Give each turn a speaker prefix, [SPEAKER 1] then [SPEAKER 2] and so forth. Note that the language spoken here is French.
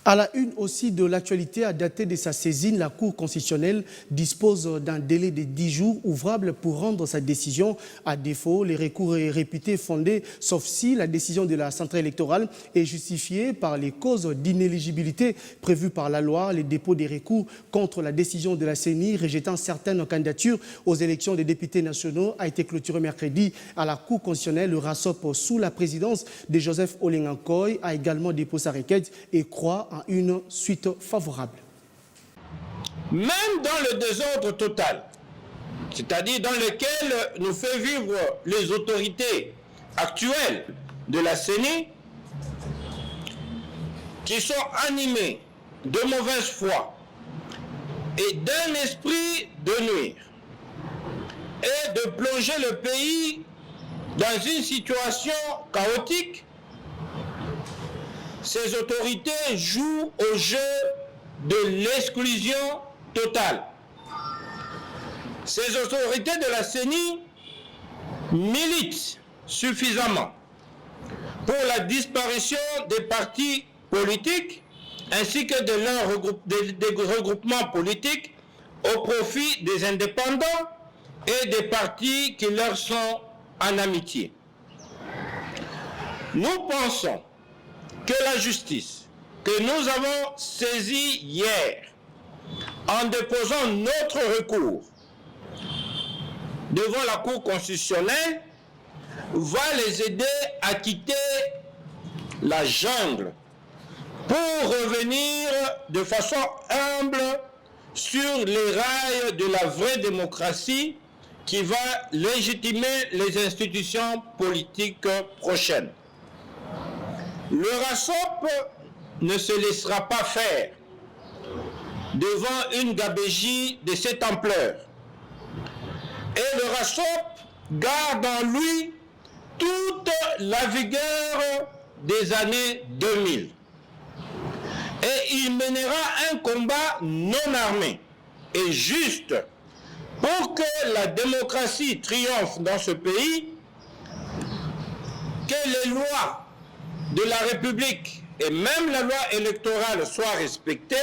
[SPEAKER 1] À la une aussi de l'actualité, à dater de sa saisine, la Cour constitutionnelle dispose d'un délai de 10 jours ouvrables pour rendre sa décision. À défaut, les recours est réputé fondé, sauf si la décision de la centrale électorale est justifiée par les causes d'inéligibilité prévues par la loi. Le dépôt des recours contre la décision de la CENI rejetant certaines candidatures aux élections des députés nationaux a été clôturé mercredi à la Cour constitutionnelle. Le RASOP, sous la présidence de Joseph Olenga-Nkoy, a également déposé sa requête et croit à une suite favorable.
[SPEAKER 2] Même dans le désordre total, c'est-à-dire dans lequel nous fait vivre les autorités actuelles de la CENI, qui sont animées de mauvaise foi et d'un esprit de nuire, et de plonger le pays dans une situation chaotique, ces autorités jouent au jeu de l'exclusion totale. Ces autorités de la CENI militent suffisamment pour la disparition des partis politiques ainsi que de leurs regroupements politiques au profit des indépendants et des partis qui leur sont en amitié. Nous pensons que la justice que nous avons saisie hier en déposant notre recours devant la Cour constitutionnelle va les aider à quitter la jungle pour revenir de façon humble sur les rails de la vraie démocratie qui va légitimer les institutions politiques prochaines. Le RASOP ne se laissera pas faire devant une gabégie de cette ampleur. Et le RASOP garde en lui toute la vigueur des années 2000. Et il mènera un combat non armé et juste pour que la démocratie triomphe dans ce pays, que les lois de la République et même la loi électorale soient respectées